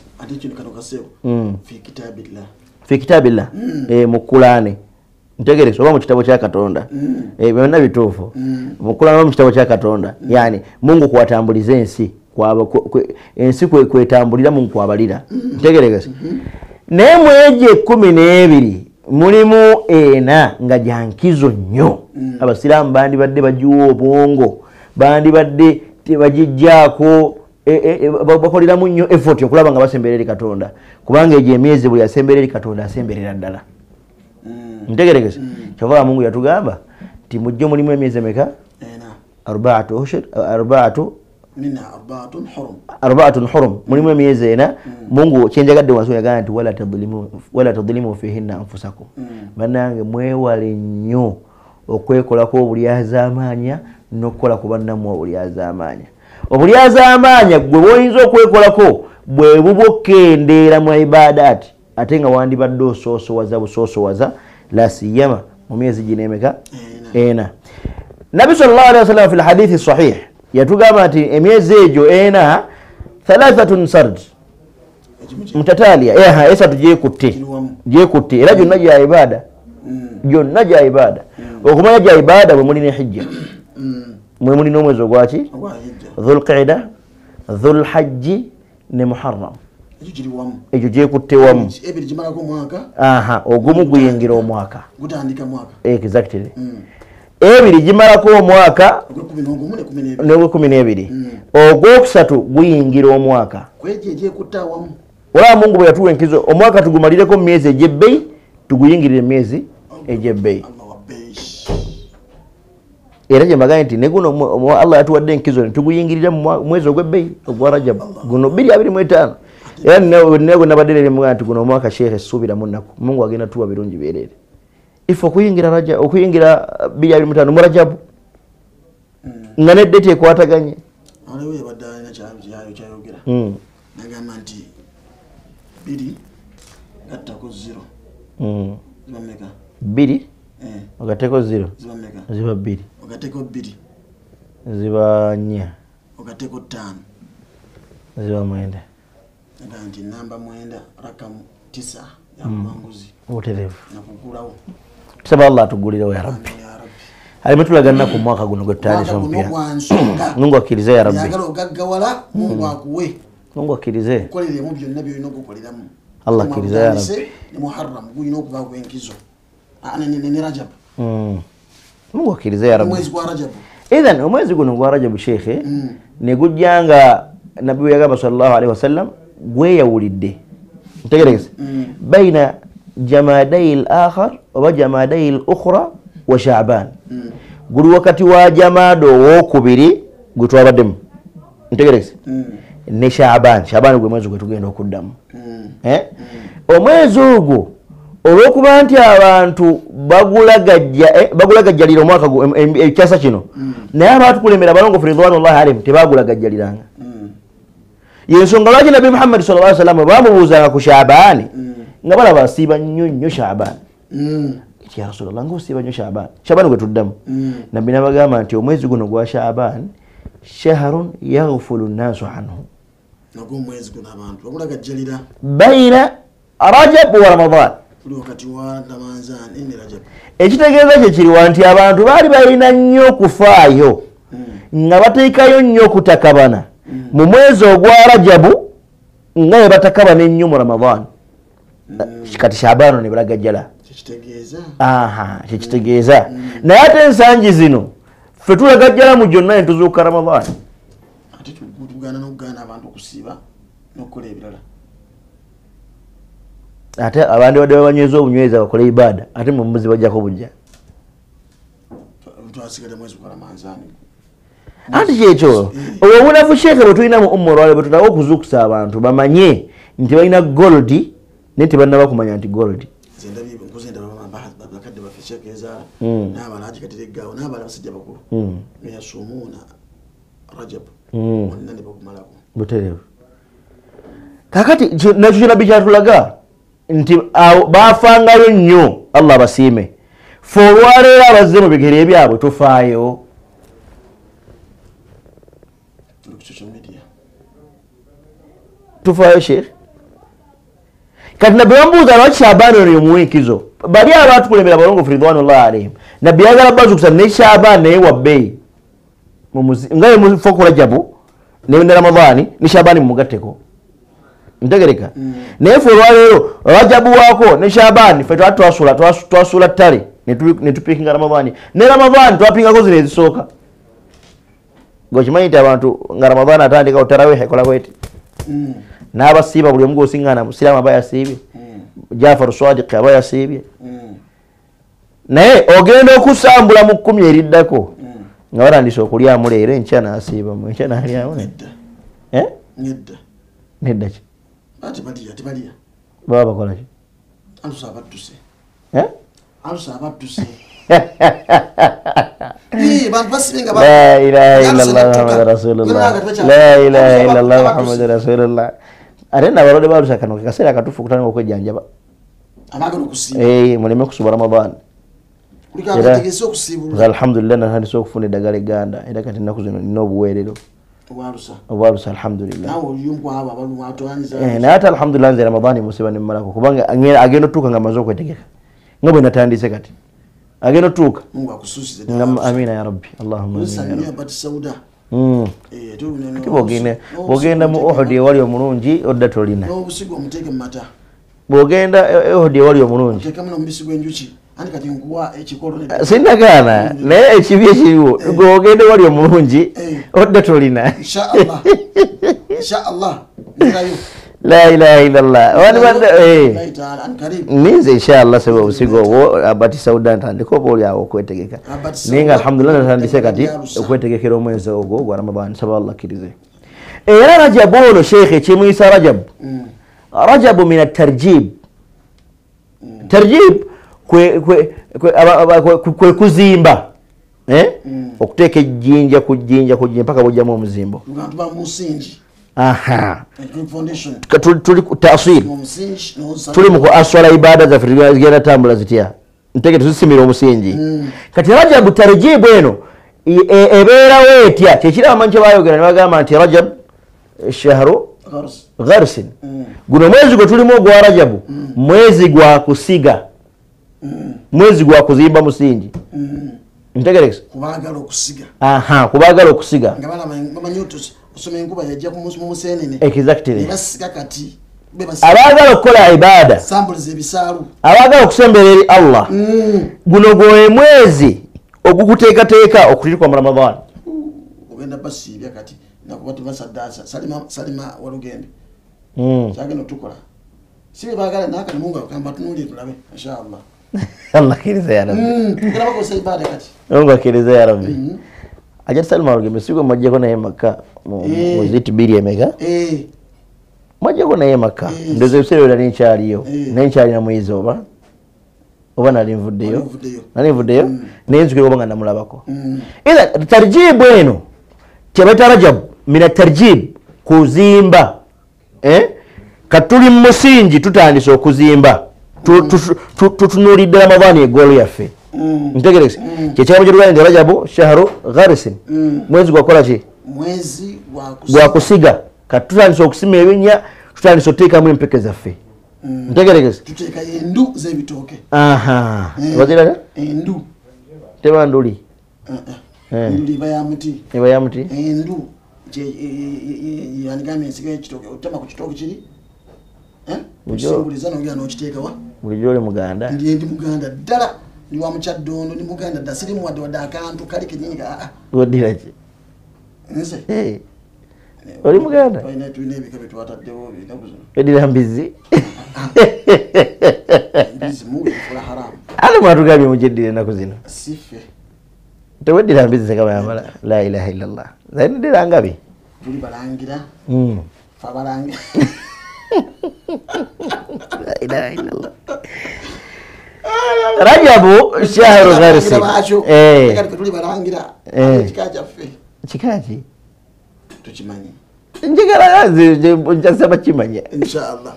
fi kitabillah mu Qur'ani ntegereza oba mu kitabo kya Katonda byonna bituufu mu Qur'ani mu kitabo kya Katonda yani Mungu kwatambuliza ensi ensi kwetambulira Mungu kwabalira ntegereza naye mwezi 12 mulimu ena nga jankizo nnyo abasiraamu bandibadde bajiwa obwongo bandibadde tebagijjaako bakoleramu nnyo effort okulaba nga basemberera eri Katonda kubanga egyo emyezi buli asemberera eri Katonda asemberera ddala ntegeregese kyova Mungu yatugamba nti mujje mulimu emyezi emeka arbaatun hurum mulimu emyezi ena Mungu kyenjagadde wansi yagamba nti wala tadhlimu fihinna anfusakum bannange mwewale nnyo okwekolako obulyazamaanya n'okukola ku bannammwe obulyazamaanya obulyazamaanya gwe bwoyinza okwekolako bwe bubokendeera mu ibadaati ate nga wandibadde osoosowaza busoosowaza la siyama mu myezi gino emeka ena nabi sallallahu alaihi wasallam fi alhadith sahih yatugamba ati emyezi egyo ena 3 sard mutatalia esa tujekutte era gyonna gya ibada gyonna gya ibada okumanya gya ibada bwe mulina hijja mwe mulina omwezi ogwaki dhulqida dhulhajji ne muharram ekyo gyekutte wamu ogumu guyingira omwaka exactly ebiri gimalako omwaka ne12 ogwokusatu guyingira omwaka olaba Mungu bwe yatuwa enkizo omwaka tugumalireko mu myezi egy'ebbeyi tuguyingirire emyezi egy'ebbeyi era gye mbagambye nti ne guno Allah yatuwadde enkizo tuguyingirira mu mwezi ogw'ebbeyi ogwa Rajab guno 225 era nego nabadde lere mugamba nti guno omwaka sheekhe suubiramu nnaku Mungu agenda tuwa birungi beerere ife okuyingira 225 mu Rajabu nga ne date ekwataganye
nagamba nti 2 gattako 0 zibameka
2 ogateko 0 ziba 2
ogateko 2
ziba 4
ogateko 5
ziba 9
nagamba nti namba 9 rakamu 9 ya mwanguzi
oterevu
nakugulawo
tusaba Allah atugulirewo ya Rabbi alimetulagana ku mwaka guno gwetutandisa omupya Mungu akkirize ya Rabbi
yagala ogaggawala Mungu akuwe
Mungu akkirize
koleremu byonna byolina okukoleramu
Allah akkirize ya Rabbi
ne Muharram gulina okuba gwenkizo ne Rajab
Mungu akkirize ya Rabbi
mwezi gwa Rajab
idhan omwezi guno gwa Rajab sheikhe ne gujjanga Nabbi yagamba sallallahu alaihi wasallam gweyawulidde ntegeregese baina jamadai al-akhar wa jamadai al-ukhra wa Sha'ban guli wakati wa jamado wokubiri gutwabaddemu ntegeregese ne Sha'ban gwe mwezi gwe tugenda okuddamu omwezi ogwo olwokuba nti abantu bagulagajjalira omwaka ekyasa kino naye abatukulembera abalongo ridwanullahi alaihim tebagulagajjaliranga yensonga lwaki Nabi Muhammad sallallahu alaihi wasallam bamubuuzanga ku Sha'ban nga balaba asiiba nnyo Sha'ban ya Rasulullah ng'osiiba nnyo Sha'ban gwe tuddamu Nabbi n'abagamba nti omwezi guno gwa Sha'ban shahrun yaghfulu nnaasu anhu
nagwo omwezi guno abantu bagulagajjalira
baina Rajab wa Ramadan
wakati wa Ramadhan ne Rajab
ekitegeeza kye kiri nti abantu baali balina nnyo okufaayo nga bateekayo nnyo okutakabana mu mwezi ogwa Rajabu nga bwe batakabana ennyo mu Ramadan kati Sha'ban ne balagajjala kyekitegeza naye ate ensangi zino ffe tulagajjala mu gyonna ne tuzuuka Ramadan
ate tugana n'okugaana abantu okusiiba n'okukola ebirala
ate abandi badde babanyweza obunyweza bakole ibada ate mu mbuzi bajjako bujja
twasigala mwezi gwa Ramadhan
anti kyekyo obunafu sheekhe bwe tulina mu umurwale bwe tutawo okuzuukusa abantu bamanye nti balina gold naye tebannaba kumanya nti gold
bakadde baffe kyekeeza n'abalaaji katereggaawo n'abala basajja bakulu yasumuuna Rajab wonna ne bagumalako
buterevu kakati nakyo Nabbi kyatulaga nti baafangayo nnyo Allah basiime fe olwaleero abazze mu bigere ebyabwe tufaayo tufaayo sheekh kati Nabbi bambuuza lwaki Sha'ban ono yomuwa enkizo bali abatukulembera abalongofu ridwanullahi alaihim Nabbi yagala bazukusa ne Sha'ban naye wabbeeyi nga ye mufa ku Rajabu ne Ramadhani ne Sha'ban mumugatteko ntegereka naye fe olwaleero Rajabu waako ne Sha'ban fe twasuula ttale ne tupiikinga Ramadhani ne Ramadhani twapingako zino ezisooka ng'okimanyi nti abantu nga Ramadhani atandikawo tarawih ekola bweti n'abasiiba buli omu gosiŋŋaana musiraamu aba yasiibye Jafar Sadiq aba yasiibye naye ogenda okusambula mu 10 eriddako nga batandise okulyamu leero enkya n'asiibamu enkya n'alyamu nedda ki baba bakola ki la ilaha illallah muhammadu rasulullah la ilaha illallah muhammadu rasulullah ate nabalode balusa kano kaseera katufu kutandika okwejjanjaba muleme kusuba Ramadan alhamdulillah natandise okufuna eddagala egganda era kati ennaku zino nina obuweerero obwalusa alhamdulillah naye ate alhamdulillah nze ramadaani musiba nemmalako kubanga agenda otuuka nga amaze okwetegeka nga bwe natandise kati agenda otuuka amina ya rabbi allahumma bwogenda mu ohudi ewali omulungi odda tolina bwogenda ehodi ewali omulungi sinagaana naye ekibi ekiriwo bwogenda ewali omulungi odda tolina la ilaha illallah ninze inshallah sebe obusigo obwo abati sauda ntandika oba oli awo okwetegeka naye nga alhamdulillah natandise kati okwetegekera omwezi ogwo gwa ramadan saba allah akkirize era rajabu ono sheikhe kimuyisa rajabu min atarjib tarjib kwe kuzimba okuteeka ejjinja ku jjinja mpaka bwojjamu omuzimbo tuli ku taswir tuli mu aswala ibada zaffe zigenda tambula zitya ntege tuzisimira omusingi kati rajabu tarjibu eno ebeerawo etya kyekiramanyi kye bayogera ne bagamba nti rajab shahru gharsin guno mwezi gwe tulimu ogwa rajabu mwezi gwa kusiga mwezi gwa kuzimba musingi ntegerekesa kubagala okusiga exactly abagala okukola ibada abagala okusembera eri allah guno gwe mwezi ogukuteekateeka okutirikwa mu ramadan
ogenda basiibya kati nakubati basadasa salima walugende kyagenda otukola sibe bagala nakati mungu akamba tunulire tulabe inshallah
allah kiriza ya rabbi
ngala bakosa ibada kati
mungu kiriza ya rabbi ajat salima walugende sigo majjeko naye makka muziti biri emeka majjeko naye makka ndoze biseera n'enkyaliyo n'enkyalina mwezi oba nalinvuddeyo nenzukira oba nga namulabako era tarjibu eno kyebeta rajabu mina tarjib kuzimba katuli musingi tutandise okuzimba tutunulidde ramadaani eggolo yaffe ntegerese kyekyabo kyetugamba nti rajabu shahru gharsin mwezi gwakola ki gwakusiga kati tutandise okusima ebinnya tutandise oteekamu empeke zaffe ntegeregese
tuteeka endu z'ebitooke
baziraga
endu
tebanduli
endu iba
ya muti
endu yanigambye ensiga y'ekitooke otema ku kitooke kiri okisimbuliza nogera n'okiteekawa
bulijjo oli muganda
ndi muganda ddala ndi wa mukyaddondo ndi muganda ddala sirimu wadde akantu kali kenyinyi
oddira ki
nze
oli muganda
tulina ebika bye twataddewo binaku zino
eddira mbizi
mbizi mubi fula haramu
ate mwatugambye mujeddira ennaku zino
sife
teweddira mbizi sekabayambala la ilaha illallah zainidira ngabi
tuli balangira fa balangira
la ilaha illallah rajabu shahru gharsin
tuli balangira ekika kyaffe
kikaki
tukimanyi
njagala njasaba kimanya
inshallah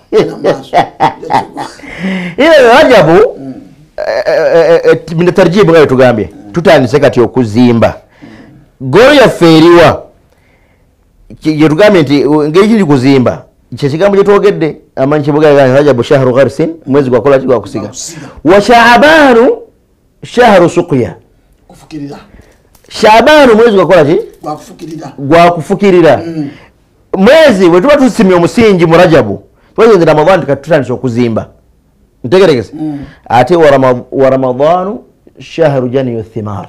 ila rajabu mina tarjibu nga tugambye tutandise kati okuzimba golo yaffe eriwa yetugambye nti ngeri kiri kuzimba kyekigambo kyetwogedde amanyi kibuga rajabu shahru gharsin mwezi gwakola gwakusiga wa shaabanu shahru suqya
kufukirira
shaabanu mwezi gwakola ki gwakufukirira mwezi bwe tuba tusimye omusingi mu rajabu twagenze ramadani kati tutandise okuzimba ntegeregese ate wa ramadanu shahru janiyo thimar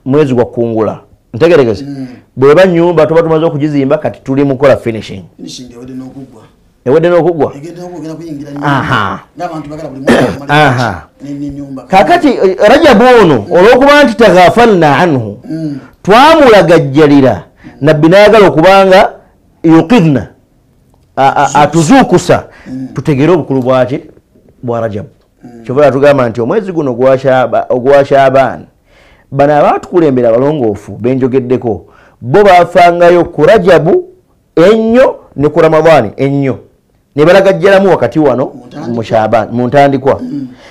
mwezi gwa kungula ntegeregese bweba nyumba tuba tumaze okugizimba kati tuli mukola finishing ewedde n'okugwa kakati rajabu ono olwokuba nti taghafalna anhu twamulagajjalira nabbi nayagala okubanga yuqidna atuzuukusa tutegere obukulu bwaki bwa rajabu kyova tugamba nti omwezi guno ogwa shaabani bano abatukulembera abalongoofu benjogeddeko bo bafangayo ku rajabu ennyo ne ku ramadani ennyo ne balagajjalamu wakati wano mu Shaaban mu ntandikwa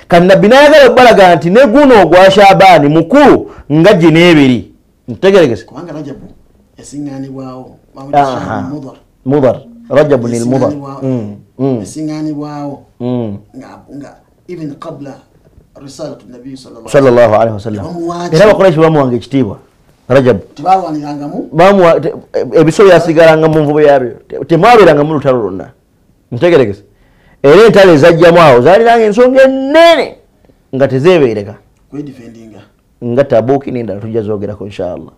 kati nabbi n'ayagala okubalaga nti ne guno ogwa Shaaban mukulu nga gineebiri ntegeregese
kubanga Rajabu yasinganibwawo
Mudhar Rajabu nil Mudhar
yasinganibwawo nga even qabla risalatu nabii
sallallahu alaihi wasallam era Abakuraishi bamuwanga ekitiibwa Rajabu
tebawanirangamo
ebisolo byasigalanga mu nvubo yabyo temwabeeranga mu lutalo lwonna ntegeregese era entalo ezajjamu awo zaaliranga ensonga ennene nga tezeebeereka
kwedifendinga
nga Tabuuki n'endala tujja zoogerako inshallah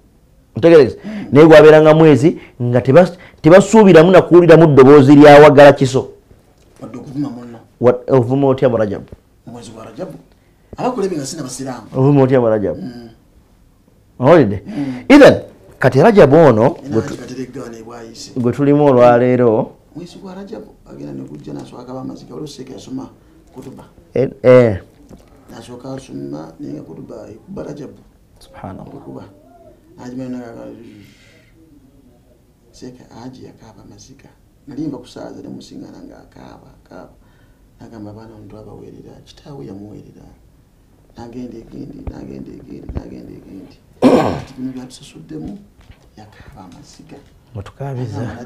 ntegeregese naye gwabeeranga mwezi nga tebasuubiramu nakuwuliramu ddoboozi lyawagala kiso
wadde okuvuma munno
ovuma otya mu Rajabu
omwezi gwa Rajabu abakulebe nga sina basiraamu
ovuma otya mu Rajabu owulidde ithan kati Rajabu ono gwe tulimu olwaleero
mwezi gwa Rajabu agenda nekujja naswaka bamazika olwo seeka yasoma kutuba nasooka asoma naye kutuba ekuba Rajabu
subhanallah
kuba ajimana seeka aji yakaba mazika nalimba kusaaza ne musingana nga akaba agamba bana omuntu abaweerera kitaawe yamuweerera nagenda egendi bino byatusasuddemu yakaba amaziga
mutukabiza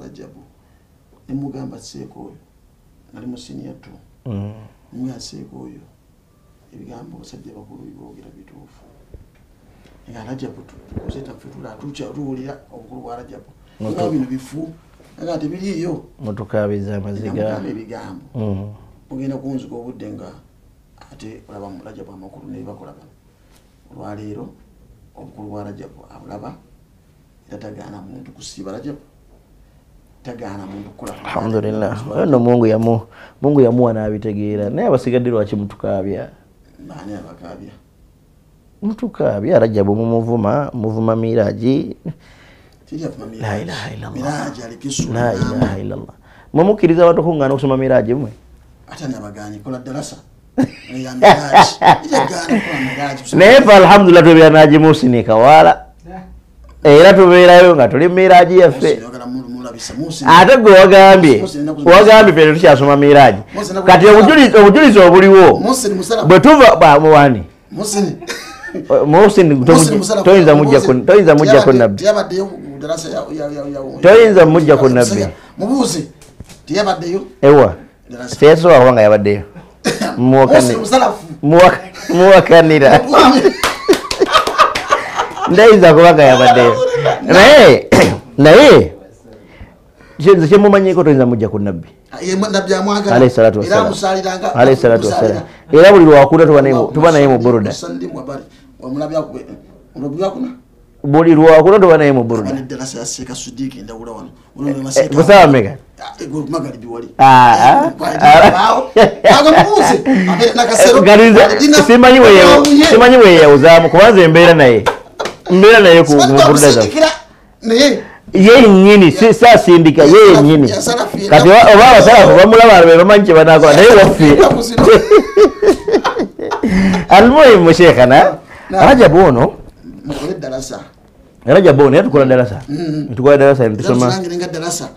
Rajabu nemugamba seeko oyo nali musinia tu mwe aseeko oyo ebigambo basajja bakulu boogera bituufu nga Rajabu tukozeta fetula tuwulira obukulu bwa Rajabu nga bino bifu nga tebiriiyo
mutukabiza amaziga
ebigambo ogenda kunzika obudde nga ate olaba mu Rajabu amakulu naye bakola bano olwaleero obukulu bwa Rajabu abulaba era tagaana muntu kusiiba Rajabu tagaana muntu kukola
alhamdulillah ono Mungu yamuwa n'abitegeera naye abasigadde lwaki mutukaabya
baani abakaabya
mutukaabya Rajabu muvuma Miraji
la ilaha
illallah mumukkiriza abantu okuŋŋaana okusoma Miraji mwe
ate nabaganyi kola darasa ya Miraji ijagaana kola Miraji
naye fa alhamdulillah tubeera nagimusinika wala era tubeerayo nga tuli Miraji yaffe ate gwe wagambye pere tukyasoma Miraji kati obujulizi obuliwo bwe tuva wani Muhsin toyinza mujja ku nabbi toyinza mujja ku nabbi
mubuuze tiyabaddeyo
ewa teyasobola kuba nga yabaddeyo muwakanira ndayinza kuba nga yabaddeyo naye nze kyemumanyiko toyinza mujja ku nabbi alayhi salatu wassalam era buli lwakuna tuba naye mu buruda buli lwakuna tuba naye mu buruda busaba meka simanyi weyeyawuzaamu kubanza embeera naye ku buruda zaffe ye nyini sasindika ye nyini kati oba abasalafu bamulaba be bamanyi kye banakola naye waffe almuhimu shekhana Rajabu ono naye tukola darasa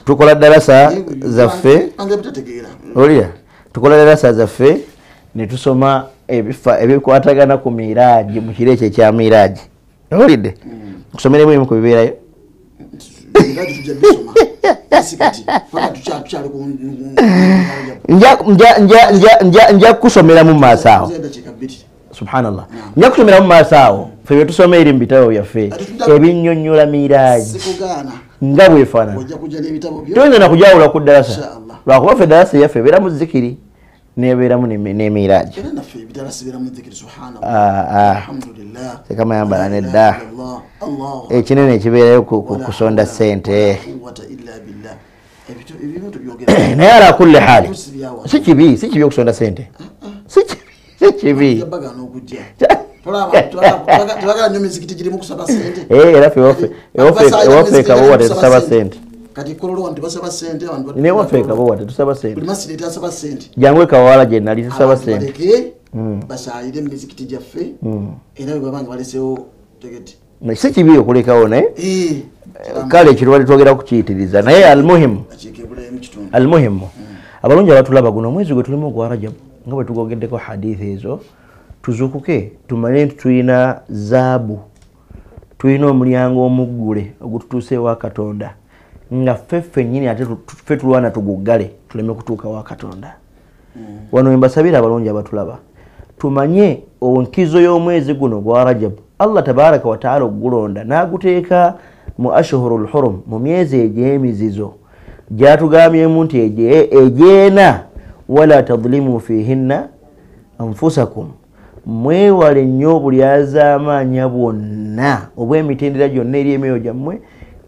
tukola darasa zaffe olya tukola darasa zaffe netusoma ebikwatagana ku Miraji mu kiro ekyo ekya Miraji olidde kusomera bwemu ku bibeerayo nja kusomera mu maaso awo subhanallah nja kusomera mu maaso awo ffe byetusoma eri mu bitabo byaffe ebinnyonnyola Miraji nga bwefaanana toyinza nakujawula ku ddalasa lwakuba ffe ddalasa yaffe ebeeramu zikiri nebeeramu ne Miraji sekama yambala nedda ekinene ekibeerayo kusonda ssente naye ala kulli haali si kibi okusonda ssente si kibi era ewaffe ekabowa tetusaba ssente newaffe ekabowa tetusaba ssente jangu ekawala gye nali tusaba ssente
basalire emizikiti gyaffe era bwe babanga balesewo tegeti
si kibi okulekawo naye kale ekiro bali twogera kukiyitiriza naye almuhimu almuhimu abalungi abatulaba guno omwezi gwe tulimu ogwa Rajab nga bwe tugogeddeko hadithi ezo tuzukuke tumanye nti tulina zaabu tulina omulyango omuggule ogututuuse ewa Katonda nga ffe nnyini ate ffe tulwana tuguggale tuleme kutuuka wa Katonda wano embasabira abalungi abatulaba tumanye onkizo y'omwezi guno gwa Rajab Allah tabaraka wa taala ogulonda n'aguteeka mu ashhurul hurum mu myezi egy'emizizo gyatugambyemu nti egyena wala tadlimu fihinna anfusakum mwewale nnyo obulyazaamaanya bwonna obw'emitendera gyonna eri emyoyo gyammwe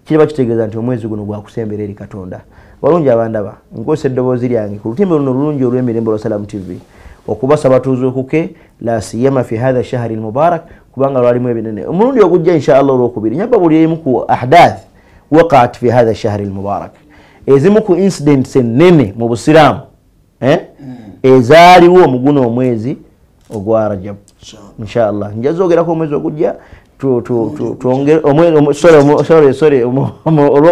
kiraba kitegeeza nti omwezi guno gwakusembera eri Katonda. Balungi abandaba nkozesa eddoboozi lyange ku lutimbe luno olulungi olw'emirembe lwa Salam TV okubasaba tuzuukuke la siyama fi hadha shahri almubarak kubanga lwalimu ebinene omulundi ogujja inshallah olwokubiri nyaba buli emu ku ahdath waqaat fi hadha shahri almubarak ezimu ku incidents ennene mu busiraamu ezaaliwo mu guno omwezi ogwa Rajab inshallah njazoogerako omwezi ogujja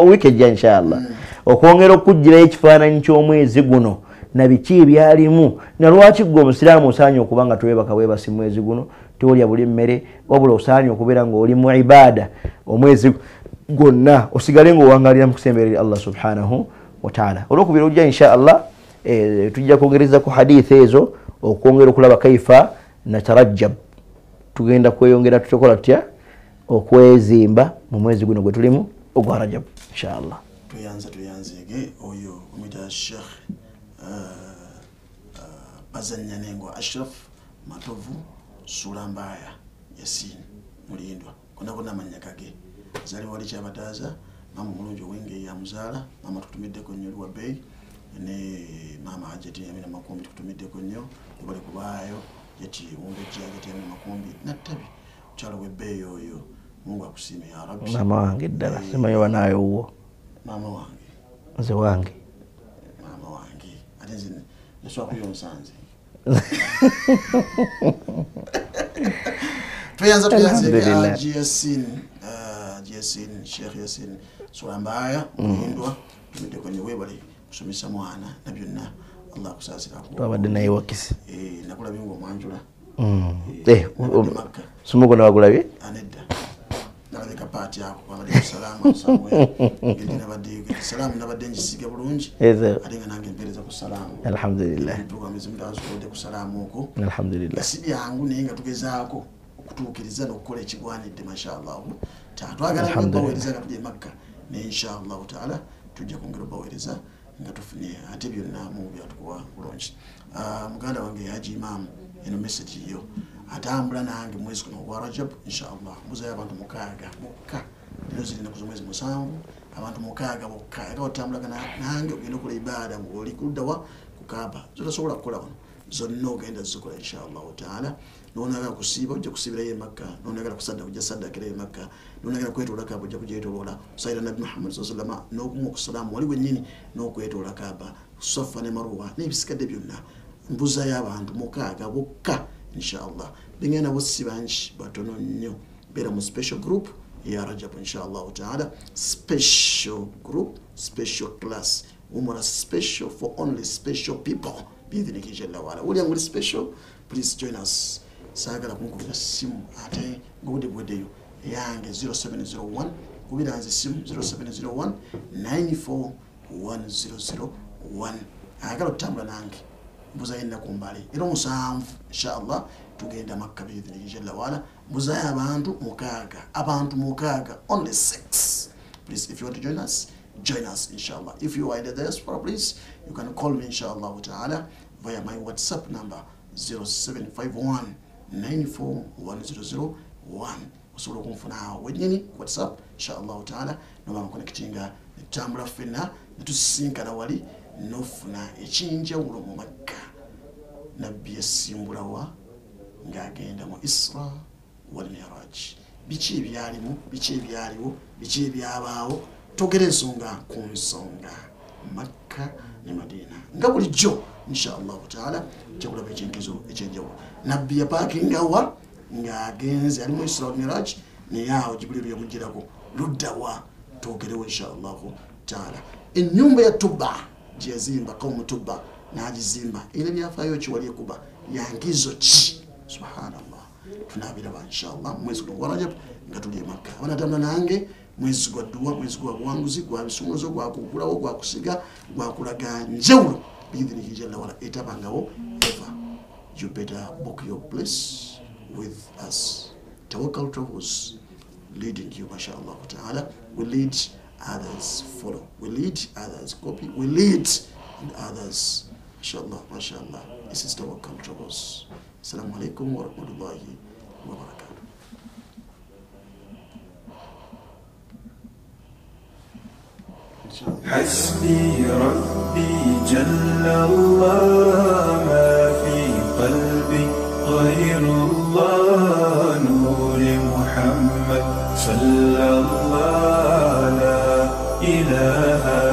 wiiki ejja inshallah okwongera okujjirayo ekifaananyi ky'omwezi guno na biki ebyalimu na lwaki gwe omusiraamu osaanye okuba nga twebaka weebasi mwezi guno tolya buli mmere wabula osaanye okubeera ng'oli mu ibaada omwezi gwonna osigale ng'owangalira mu kusemberera Allah subhanahu wa ta'ala. Olwokubiri ojja inshallah tujja kwongereza ku hadithi ezo okwongera okulaba kaifa natarajjab tugenda kweyongera tutokola tutya okwezimba mu mwezi guno gwe tulimu ogwa Rajab inshallah.
tuyanzege oyo omuyita Sheikh Bazannyanengo Ashraf Matovu Sulambaya Yasin Mulindwa konabona amanya kage zali wali kyabataza mama mulungi wenge ya muzala mama tutumiddeko nnyo lwa bei ne mama ajeti yamina makombi tutumiddeko nnyo kubali kubayo yeti wonge jageti yamina makombi natabi kyalo we bei oyo Mungu akusime ya Rabbi
mama wange ddala simanyi wanayo uwo
mama wange
nze wange
mama wange atenzi neswa kuyonsanze tuyanza GSN Sheikh Yasin Sulambaya Mulindwa tumide kwenye webali kusomesa mwana na byonna Allah akusasira ko
twabadde naye wakisi
nakula bingo mwanjula
sumugo nawagulabye
anedda naleka party yako kwabadde salama samwe ngidi nabadde salamu nabadde njisiga bulungi alinga nange mpereza ku salamu
alhamdulillah
program zimdazo kode ku salamu uko
alhamdulillah
sibi yangu nenga tugezaako okutuukiriza n'okukola ekigwanidde mashallah twagala okubaweereza nga tujja Makka ne inshallah taala tujja kwongera okubaweereza nga tufunye ate byonna mu byatukuwa bulungi. Muganda wange Haji Imam eno message yo atambula nange mwezi kuno gwa Rajab inshallah mbuza abantu mukaaga bokka lero ziri naku z'omwezi musanvu abantu mukaaga bokka era otambula nange ogenda okukola ibada ng'oli kuddawa ku Kaaba zotasobola kukola wano zonna ogenda zikola inshallah taala. Nonagala kusiba ojja kusibirayo Makka nonagala kusadda ojja saddakirayo Makka nonagala kwetoola Kaaba ojja kugyetoloola sayira Nabi Muhammad sallallahu alaihi wasallam n'okumu okusalamu wali wennyini n'okwetoola Kaaba Safa ne Marwa n'ebisikadde byonna mbuza y'abantu mukaaga bokka inshallah bingenda bosibanji batono nnyo beera mu special group ya Rajab inshallah taala special group special class umara special for only special people bidhini jalla wala uli anguli special please join us sagala kunkubira simu ate ngode bwedeyo yange 0701 kubiranze simu 0701 941001 agala tambula nange mbuza yenda kumbali ero musanvu inshallah tugenda Makka bidhini jalla wala mbuza abantu mukaaga only 6. Please if you want to join us inshallah. If you are in the diaspora, please you can call me inshallah ta'ala via my WhatsApp number 0751 941001. Usobola kumfuna wenyini WhatsApp inshallah ta'ala no connectinga tambula fena netusinkana wali nofuna echinja ulo mu Makka nabbi yasimbulawa ngagenda mu Isra wal Miraj bichi byalimu bichi byaliwo bichi byabaawo togere ensonga ku nsonga Makka ne Madina nga bulijjo inshallah ta'ala kyakulaba ekinkizo ekyenjawulo nabbi yapakinga wa ng'agenze ali mu Isra wal Miraj ne yawo Jibril yamugirako luddawa togerewo inshallah ta'ala. Ennyumba ya Tuba gyeyazimba qaumu tubba n'agizimba era byafaayo ki wali ekuba yangizo ki subhanallah tunabiraba inshallah mwezi gwa Rajab nga tuli e Makka wanatambula nange mwezi gwa dua mwezi gwa buwanguzi gwa bisumuzo gwa kukulawo gwa kusiga gwa kulaga njewulo biidhnihi jalla wala etabangawo ever. You better book your place with us. Tawakkal Travels leading you, mashallah ta'ala. We lead, others follow. We lead, others copy. We lead, and others, mashallah, mashallah. This is Tawakkal Travels. Assalamu alaikum wa rahmatullahi wa barakatuh.
حسبي ربي جل الله ما في قلبي غير الله نور محمد صلى الله لا إله